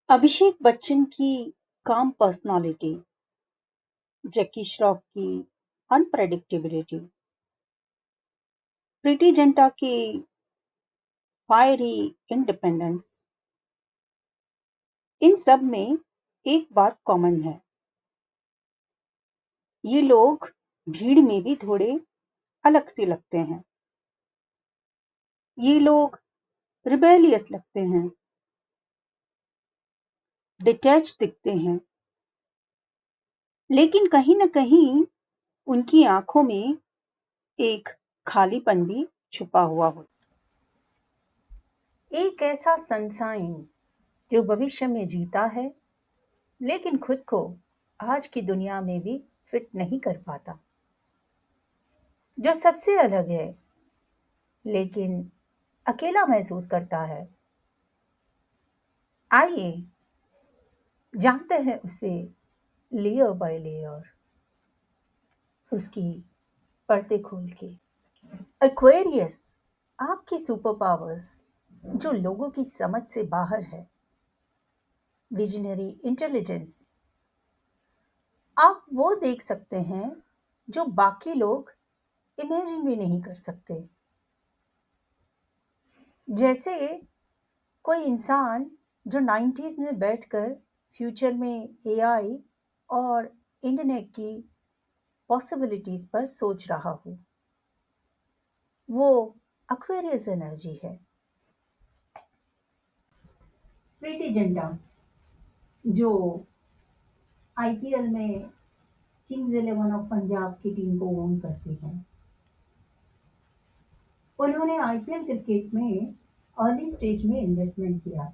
अभिषेक बच्चन की काम पर्सनालिटी, जैकी श्रॉफ की अनप्रेडिक्टेबिलिटी, प्रीति जिंटा की फायरी इंडिपेंडेंस, इन सब में एक बात कॉमन है। ये लोग भीड़ में भी थोड़े अलग से लगते हैं। ये लोग रिबेलियस लगते हैं, डिटैच दिखते हैं, लेकिन कहीं न कहीं उनकी आंखों में एक खालीपन भी छुपा हुआ होता एक ऐसा सनशाइन जो भविष्य में जीता है लेकिन खुद को आज की दुनिया में भी फिट नहीं कर पाता, जो सबसे अलग है लेकिन अकेला महसूस करता है। आइए जानते हैं उसे लेयर बाय लेयर, उसकी पर्दे खोल के। एक्वेरियस, आपकी सुपर पावर्स जो लोगों की समझ से बाहर है। विजनरी इंटेलिजेंस, आप वो देख सकते हैं जो बाकी लोग इमेजिन भी नहीं कर सकते। जैसे कोई इंसान जो 90s में बैठकर फ्यूचर में एआई और इंटरनेट की पॉसिबिलिटीज पर सोच रहा हो, वो एक्वेरियस एनर्जी है। प्रीति जिंटा जो आईपीएल में किंग्स इलेवन ऑफ पंजाब की टीम को ओन करती है, उन्होंने आईपीएल क्रिकेट में अर्ली स्टेज में इन्वेस्टमेंट किया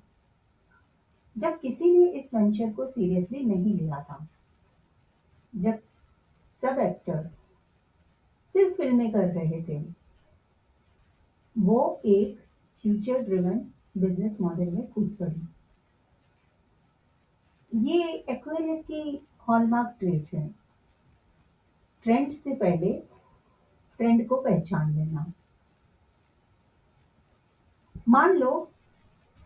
जब किसी ने इस वेंचर को सीरियसली नहीं लिया था। जब सब एक्टर्स सिर्फ फिल्में कर रहे थे, वो एक फ्यूचर ड्रिवन बिजनेस मॉडल में कूद पड़ी। ये एक्वेरियस की हॉलमार्क ट्रेट है, ट्रेंड से पहले ट्रेंड को पहचान लेना। मान लो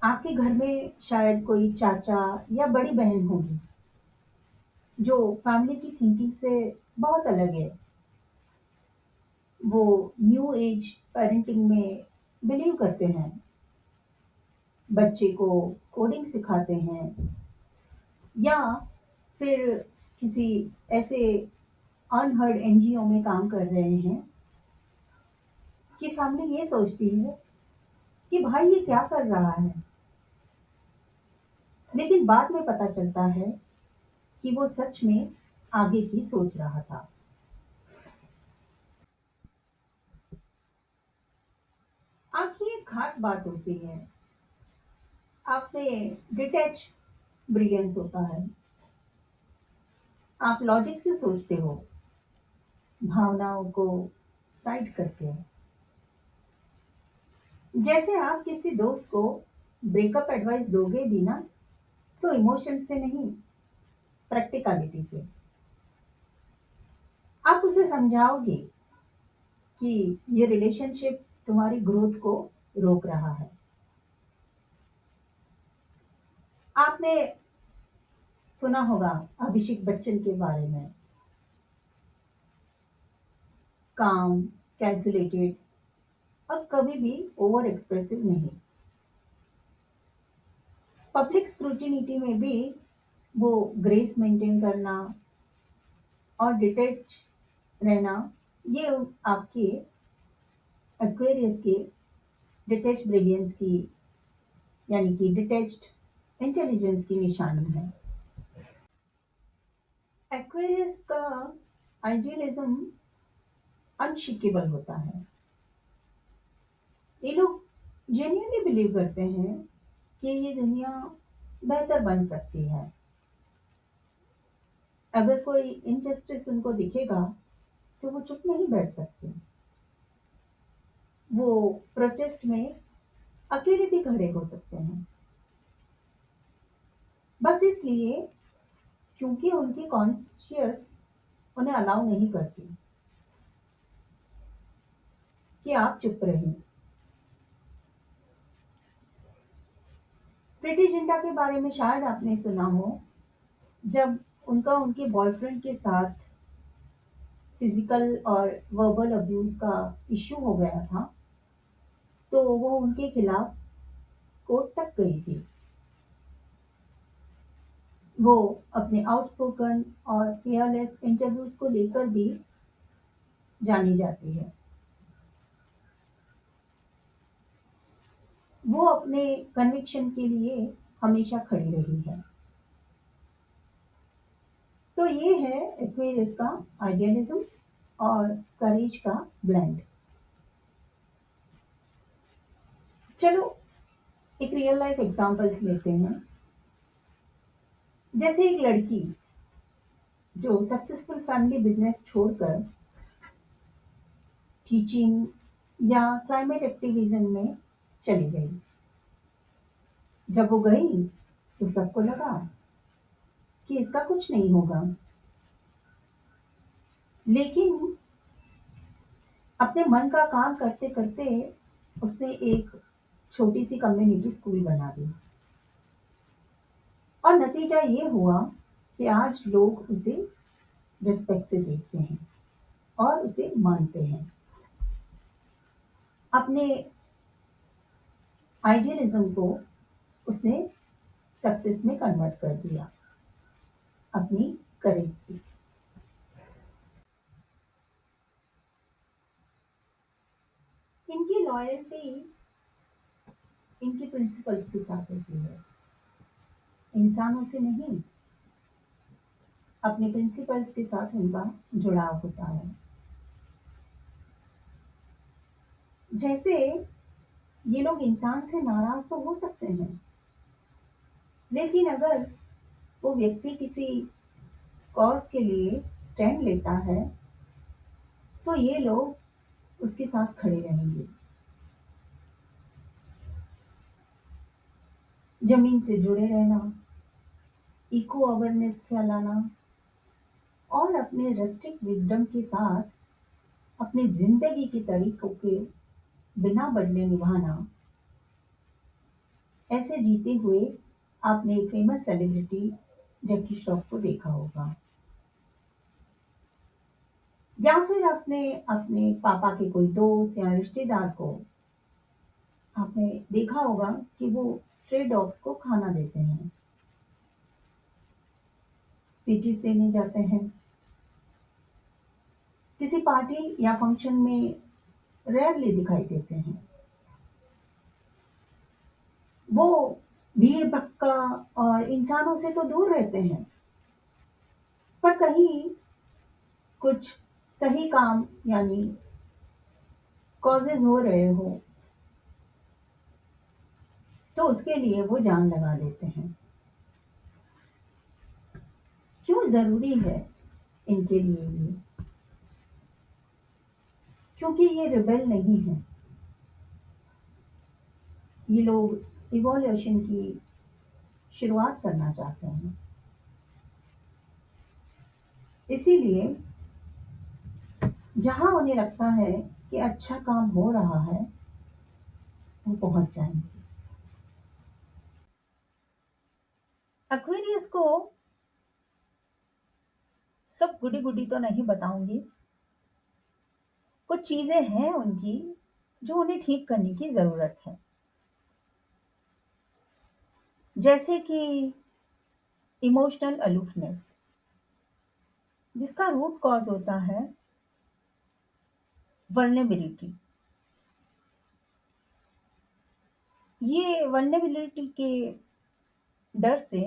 आपके घर में शायद कोई चाचा या बड़ी बहन होगी जो फैमिली की थिंकिंग से बहुत अलग है। वो न्यू एज पेरेंटिंग में बिलीव करते हैं, बच्चे को कोडिंग सिखाते हैं, या फिर किसी ऐसे अनहर्ड एनजीओ में काम कर रहे हैं कि फैमिली ये सोचती है कि भाई ये क्या कर रहा है, लेकिन बाद में पता चलता है कि वो सच में आगे की सोच रहा था। आपकी एक खास बात होती है, आप में डिटैच ब्रिलियंस होता है। आप लॉजिक से सोचते हो, भावनाओं को साइड करके। जैसे आप किसी दोस्त को ब्रेकअप एडवाइस दोगे भी ना, तो इमोशन से नहीं, प्रैक्टिकलिटी से। आप उसे समझाओगे कि ये रिलेशनशिप तुम्हारी ग्रोथ को रोक रहा है। आपने सुना होगा अभिषेक बच्चन के बारे में, काम, कैलकुलेटेड और कभी भी ओवर एक्सप्रेसिव नहीं। पब्लिक स्क्रूटिनिटी में भी वो ग्रेस मेंटेन करना और डिटेच रहना, ये आपके एक्वेरियस के डिटेच ब्रिलियंस की, यानी कि डिटेच्ड इंटेलिजेंस की निशानी है। एक्वेरियस का आइडियलिज्म अनशिकेबल होता है। ये लोग जेन्युइनली बिलीव करते हैं कि ये दुनिया बेहतर बन सकती है। अगर कोई इनजस्टिस उनको दिखेगा तो वो चुप नहीं बैठ सकते, वो प्रोटेस्ट में अकेले भी खड़े हो सकते हैं, बस इसलिए क्योंकि उनकी कॉन्शियस उन्हें अलाउ नहीं करती कि आप चुप रहें। प्रीति जिंटा के बारे में शायद आपने सुना हो। जब उनका उनके बॉयफ्रेंड के साथ फिजिकल और वर्बल अब्यूज का इश्यू हो गया था, तो वो उनके खिलाफ कोर्ट तक गई थी। वो अपने आउटस्पोकन और फियरलेस इंटरव्यूज को लेकर भी जानी जाती है। वो अपने कन्विक्शन के लिए हमेशा खड़ी रही है। तो ये है एक्वेरियस का आइडियलिज्म और करेज का ब्लेंड। चलो एक रियल लाइफ एग्जांपल्स लेते हैं। जैसे एक लड़की जो सक्सेसफुल फैमिली बिजनेस छोड़कर टीचिंग या क्लाइमेट एक्टिविज्म में चली गई। जब वो गई तो सबको लगा कि इसका कुछ नहीं होगा, लेकिन अपने मन का काम करते करते उसने एक छोटी सी कम्युनिटी स्कूल बना दी और नतीजा ये हुआ कि आज लोग उसे रिस्पेक्ट से देखते हैं और उसे मानते हैं। अपने आइडियलिज्म को उसने सक्सेस में कन्वर्ट कर दिया अपनी करेज से। इनकी लॉयल्टी इनके प्रिंसिपल्स के साथ होती है, इंसानों से नहीं। अपने प्रिंसिपल्स के साथ उनका जुड़ाव होता है। जैसे ये लोग इंसान से नाराज तो हो सकते हैं, लेकिन अगर वो व्यक्ति किसी कॉज के लिए स्टैंड लेता है तो ये लोग उसके साथ खड़े रहेंगे। जमीन से जुड़े रहना, इको अवेयरनेस फैलाना और अपने रस्टिक विजडम के साथ अपनी जिंदगी के तरीकों के बिना बदले निभाना, ऐसे जीते हुए आपने फेमस सेलिब्रिटी जैकी श्रॉफ को देखा होगा। या फिर आपने अपने पापा के कोई दोस्त या रिश्तेदार को आपने देखा होगा कि वो स्ट्रे डॉग्स को खाना देते हैं, स्पीचेस देने जाते हैं, किसी पार्टी या फंक्शन में रेयरली दिखाई देते हैं। वो भीड़ भक्का और इंसानों से तो दूर रहते हैं, पर कहीं कुछ सही काम यानी कॉजेज हो रहे हो तो उसके लिए वो जान लगा देते हैं। क्यों जरूरी है इनके लिए ये? क्योंकि ये रिबेल नहीं है। ये लोग इवोल्यूशन की शुरुआत करना चाहते हैं। इसीलिए जहां उन्हें लगता है कि अच्छा काम हो रहा है, वो पहुंच जाएंगे। एक्वेरियस को सब गुडी गुडी तो नहीं बताऊंगी। कुछ चीजें हैं उनकी जो उन्हें ठीक करने की जरूरत है। जैसे कि इमोशनल अलूफनेस, जिसका रूट कॉज होता है वल्नरेबिलिटी। ये वल्नरेबिलिटी के डर से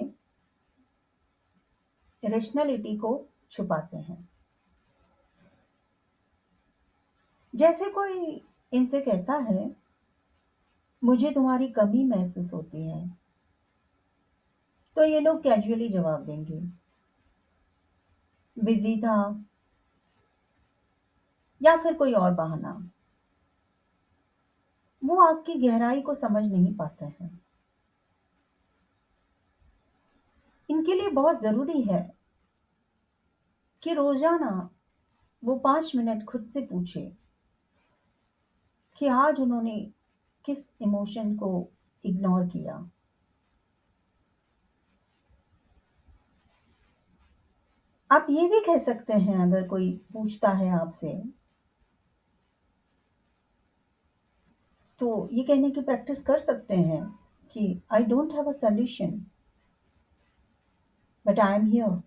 रेशनलिटी को छुपाते हैं। जैसे कोई इनसे कहता है, मुझे तुम्हारी कमी महसूस होती है, तो ये लोग कैजुअली जवाब देंगे, बिजी था, या फिर कोई और बहाना। वो आपकी गहराई को समझ नहीं पाते हैं। इनके लिए बहुत जरूरी है कि रोजाना वो 5 मिनट खुद से पूछे कि आज उन्होंने किस इमोशन को इग्नोर किया, आप ये भी कह सकते हैं अगर कोई पूछता है आपसे, तो ये कहने की प्रैक्टिस कर सकते हैं कि I don't have a solution but I am here.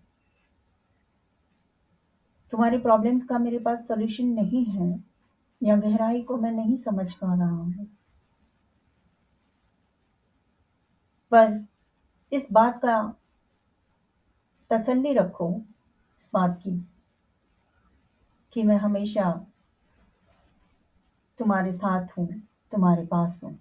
तुम्हारे प्रॉब्लम्स का मेरे पास सॉल्यूशन नहीं है या गहराई को मैं नहीं समझ पा रहा हूँ, पर इस बात का तसल्ली रखो, इस बात की कि मैं हमेशा तुम्हारे साथ हूँ, तुम्हारे पास हूँ।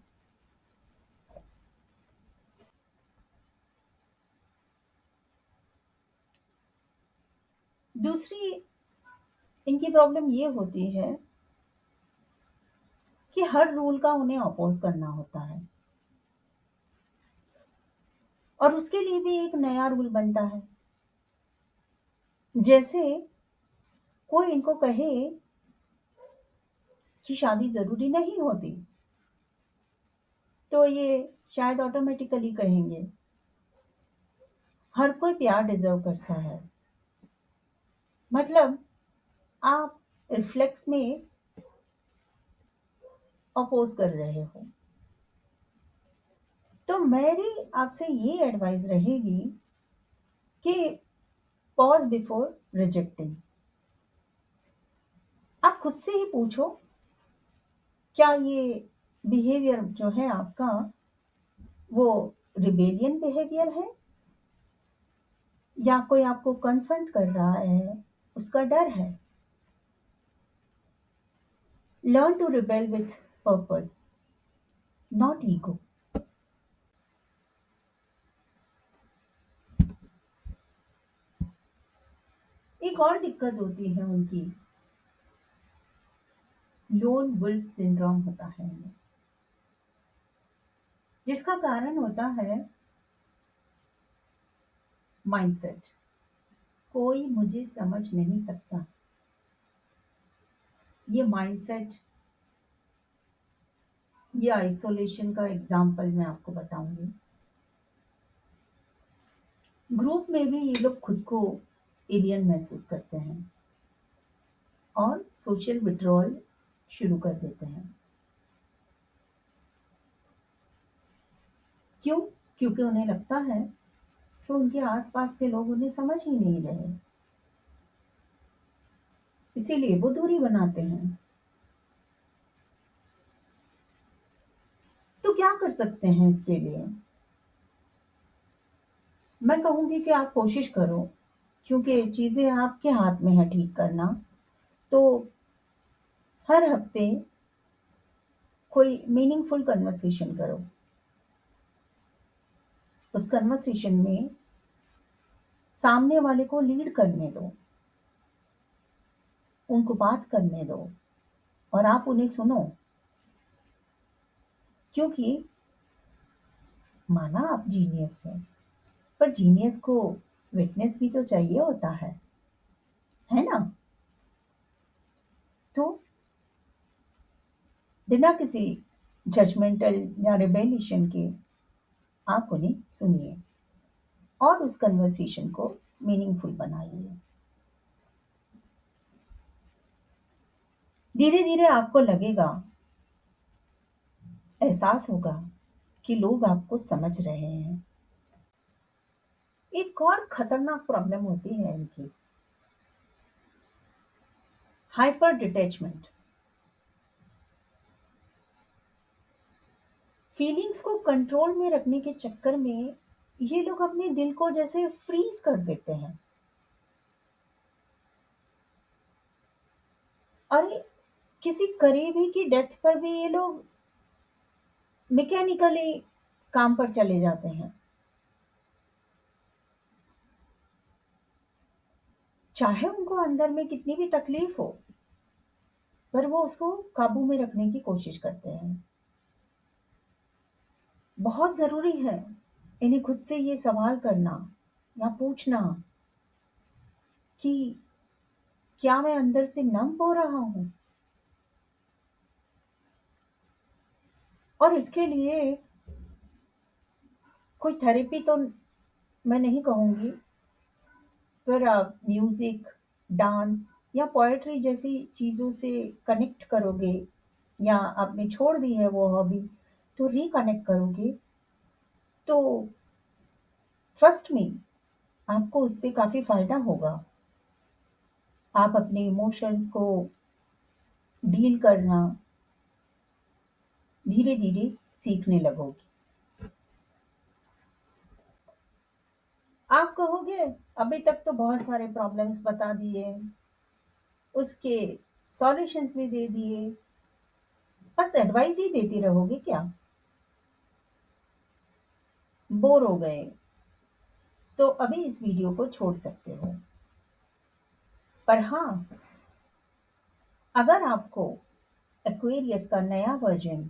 दूसरी इनकी प्रॉब्लम ये होती है कि हर रूल का उन्हें अपोज करना होता है और उसके लिए भी एक नया रूल बनता है। जैसे कोई इनको कहे कि शादी जरूरी नहीं होती, तो ये शायद ऑटोमेटिकली कहेंगे हर कोई प्यार डिजर्व करता है। मतलब आप रिफ्लेक्स में अपोज कर रहे हो। तो मेरी आपसे ये एडवाइस रहेगी कि पॉज बिफोर रिजेक्टिंग। आप खुद से ही पूछो, क्या ये बिहेवियर जो है आपका वो रिबेलियन बिहेवियर है या कोई आपको कन्फ्रंट कर रहा है, उसका डर है। Learn to rebel with purpose, not ego. एक और दिक्कत होती है उनकी, लोन वुल्फ सिंड्रोम होता है उन्हें, जिसका कारण होता है माइंडसेट। कोई मुझे समझ नहीं सकता, ये माइंडसेट, ये आइसोलेशन का एग्जाम्पल मैं आपको बताऊंगी। ग्रुप में भी ये लोग खुद को एलियन महसूस करते हैं और सोशल विड्रॉल शुरू कर देते हैं। क्यों? क्योंकि उन्हें लगता है कि उनके आसपास के लोग उन्हें समझ ही नहीं रहे, इसीलिए वो दूरी बनाते हैं। तो क्या कर सकते हैं इसके लिए? मैं कहूंगी कि आप कोशिश करो, क्योंकि चीजें आपके हाथ में है ठीक करना। तो हर हफ्ते कोई मीनिंगफुल कन्वर्सेशन करो। उस कन्वर्सेशन में सामने वाले को लीड करने दो, उनको बात करने दो और आप उन्हें सुनो। क्योंकि माना आप जीनियस हैं, पर जीनियस को विटनेस भी तो चाहिए होता है ना? तो बिना किसी जजमेंटल या रिबेलिशन के आप उन्हें सुनिए और उस कन्वर्सेशन को मीनिंगफुल बनाइए। धीरे धीरे आपको लगेगा, एहसास होगा कि लोग आपको समझ रहे हैं। एक और खतरनाक प्रॉब्लम होती है इनकी, हाइपर डिटैचमेंट। फीलिंग्स को कंट्रोल में रखने के चक्कर में ये लोग अपने दिल को जैसे फ्रीज कर देते हैं। अरे, किसी करीबी की डेथ पर भी ये लोग मैकेनिकली काम पर चले जाते हैं, चाहे उनको अंदर में कितनी भी तकलीफ हो, पर वो उसको काबू में रखने की कोशिश करते हैं। बहुत जरूरी है इन्हें खुद से ये सवाल करना या पूछना कि क्या मैं अंदर से नम हो रहा हूं। और इसके लिए कोई थेरेपी तो मैं नहीं कहूंगी, फिर आप म्यूज़िक, डांस या पोएट्री जैसी चीज़ों से कनेक्ट करोगे या आपने छोड़ दी है वो हॉबी, तो रिकनेक्ट करोगे, तो ट्रस्ट मी आपको उससे काफ़ी फ़ायदा होगा। आप अपने इमोशंस को डील करना धीरे-धीरे सीखने लगोगे। आप कहोगे अभी तक तो बहुत सारे प्रॉब्लम्स बता दिए, उसके सॉल्यूशंस भी दे दिए, बस एडवाइस ही देती रहोगे क्या? बोर हो गए, तो अभी इस वीडियो को छोड़ सकते हो। पर हाँ, अगर आपको एक्वेरियस का नया वर्जन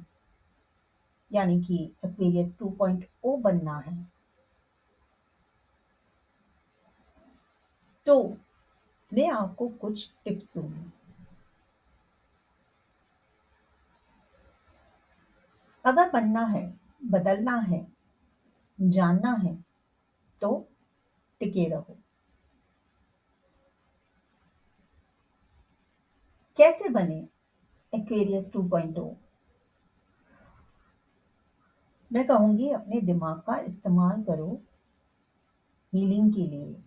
यानी कि एक्वेरियस 2.0 बनना है, तो मैं आपको कुछ टिप्स दूंगी। अगर बनना है, बदलना है, जानना है, तो टिके रहो। कैसे बने एक्वेरियस 2.0? मैं कहूंगी अपने दिमाग का इस्तेमाल करो हीलिंग के लिए,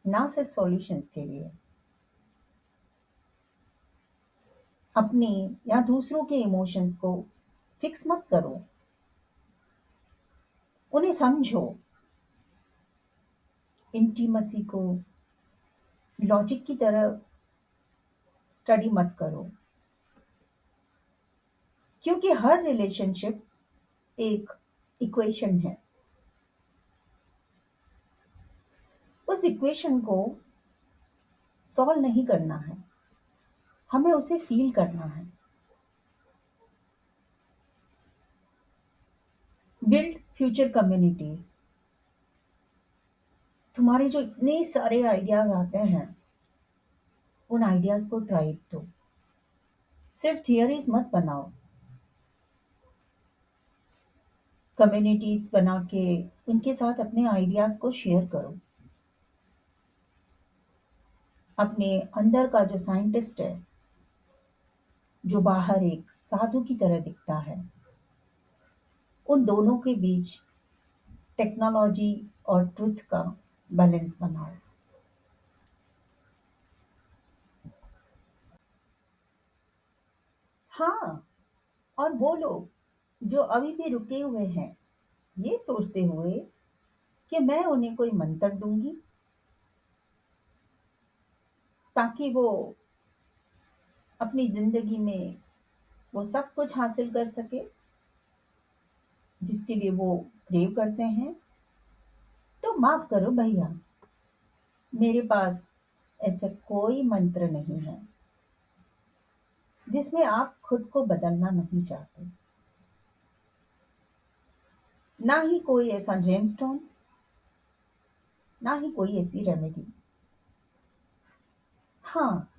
ना सिर्फ सॉल्यूशंस के लिए। अपने या दूसरों के इमोशंस को फिक्स मत करो, उन्हें समझो। इंटीमेसी को लॉजिक की तरह स्टडी मत करो, क्योंकि हर रिलेशनशिप एक इक्वेशन है। उस इक्वेशन को सॉल्व नहीं करना है, हमें उसे फील करना है। Build future communities. तुम्हारे जो इतने सारे आइडियाज आते हैं, उन आइडियाज को ट्राई दो। सिर्फ थियरीज मत बनाओ, कम्युनिटीज बना के उनके साथ अपने आइडियाज को शेयर करो। अपने अंदर का जो साइंटिस्ट है, जो बाहर एक साधु की तरह दिखता है, उन दोनों के बीच टेक्नोलॉजी और ट्रुथ का बैलेंस बनाओ। हाँ, और वो लोग जो अभी भी रुके हुए हैं, ये सोचते हुए कि मैं उन्हें कोई मंत्र दूंगी ताकि वो अपनी जिंदगी में वो सब कुछ हासिल कर सके जिसके लिए वो क्रेव करते हैं, तो माफ करो भैया, मेरे पास ऐसा कोई मंत्र नहीं है जिसमें आप खुद को बदलना नहीं चाहते। ना ही कोई ऐसा जेमस्टोन, ना ही कोई ऐसी रेमेडी। हाँ,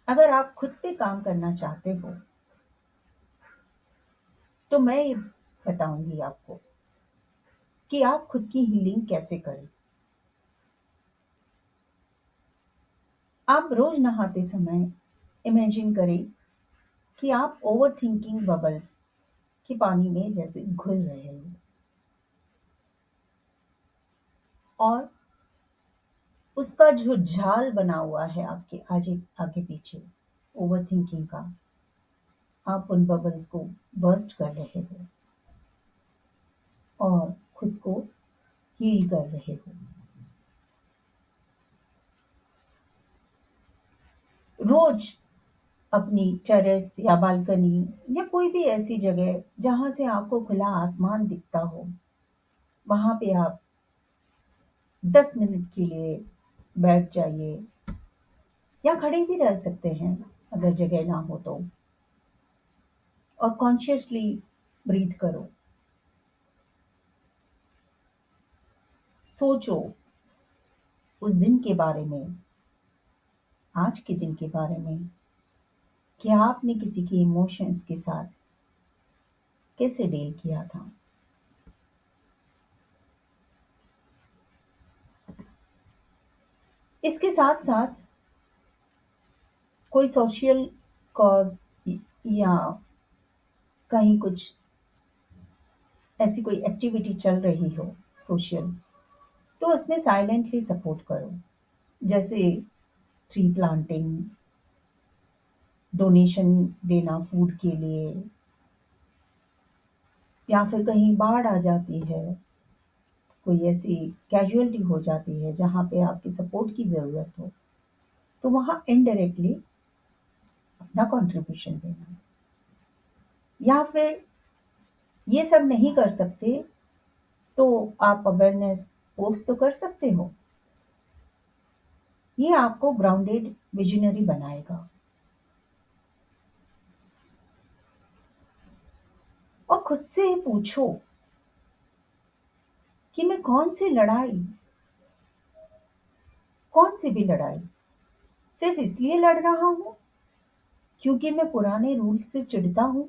अगर आप खुद पे काम करना चाहते हो, तो मैं ये बताऊंगी आपको कि आप खुद की हीलिंग कैसे करें। आप रोज नहाते समय इमेजिन करें कि आप ओवर थिंकिंग बबल्स के पानी में जैसे घुल रहे हो, और उसका जो जाल बना हुआ है आपके आगे आगे पीछे ओवर थिंकिंग का, आप उन बबल्स को बर्स्ट कर रहे हो और खुद को हील कर रहे हो। रोज अपनी टेरेस या बालकनी या कोई भी ऐसी जगह जहां से आपको खुला आसमान दिखता हो, वहां पे आप 10 मिनट के लिए बैठ जाइए, या खड़े भी रह सकते हैं अगर जगह ना हो तो, और कॉन्शियसली ब्रीथ करो। सोचो उस दिन के बारे में, आज के दिन के बारे में, कि आपने किसी के इमोशंस के साथ कैसे डील किया था। इसके साथ-साथ कोई सोशल कॉज़ या कहीं कुछ ऐसी कोई एक्टिविटी चल रही हो सोशल, तो उसमें साइलेंटली सपोर्ट करो। जैसे ट्री प्लांटिंग, डोनेशन देना फूड के लिए, या फिर कहीं बाढ़ आ जाती है, कोई ऐसी कैजुअल्टी हो जाती है जहाँ पे आपकी सपोर्ट की ज़रूरत हो, तो वहाँ इनडायरेक्टली अपना कंट्रीब्यूशन देना। या फिर ये सब नहीं कर सकते, तो आप अवेयरनेस पोस्ट तो कर सकते हो। ये आपको ग्राउंडेड विज़नरी बनाएगा। और खुद से पूछो कि मैं कौन-सी भी लड़ाई सिर्फ़ इसलिए लड़ रहा हूँ क्योंकि मैं पुराने रूल से चिढ़ता हूँ?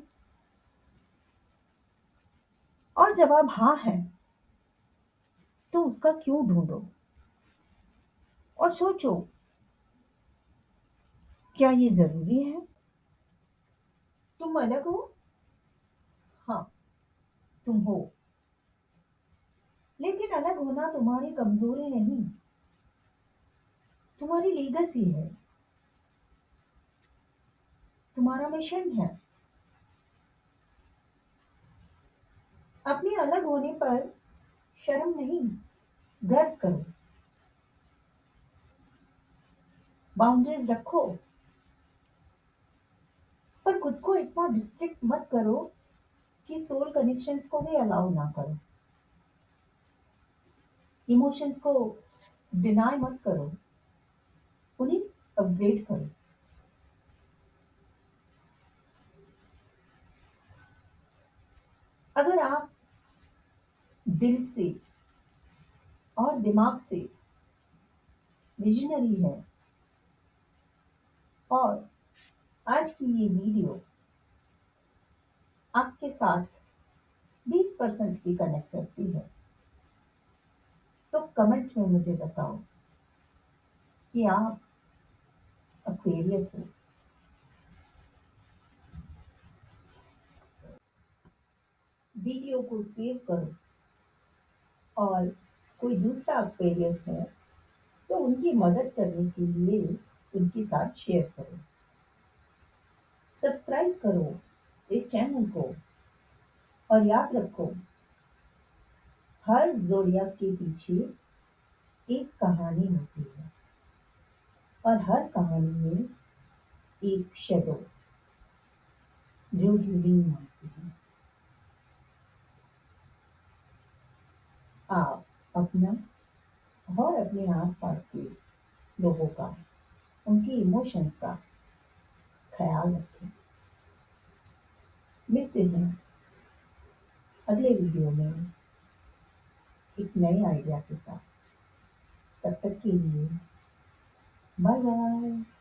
और जवाब हाँ है, तो उसका क्यों ढूँढो और सोचो, क्या ये ज़रूरी है? तुम अलग हो? हाँ, तुम हो। लेकिन अलग होना तुम्हारी कमज़ोरी नहीं, तुम्हारी लीगेसी है, तुम्हारा मिशन है। अपने अलग होने पर शर्म नहीं, गर्व करो। बाउंड्रीज़ रखो, पर खुद को इतना रिस्ट्रिक्ट मत करो कि सोल कनेक्शंस को भी अलाउ ना करो। इमोशंस को डिनाय मत करो, उन्हें अपग्रेड करो। अगर आप दिल से और दिमाग से विजनरी है और आज की ये वीडियो आपके साथ 20% भी कनेक्ट करती है, तो कमेंट में मुझे बताओ कि आप एक्वेरियस हो। वीडियो को सेव करो और कोई दूसरा एक्वेरियस है तो उनकी मदद करने के लिए उनके साथ शेयर करो। सब्सक्राइब करो इस चैनल को और याद रखो, हर ज़ोडिएक के पीछे एक कहानी होती है और हर कहानी में एक शैडो जो हीलिंग मांगती है। आप अपना और अपने आसपास के लोगों का, उनके इमोशंस का ख्याल रखें। मिलते हैं अगले वीडियो में एक नए आइडिया के साथ। तब तक के लिए बाय बाय।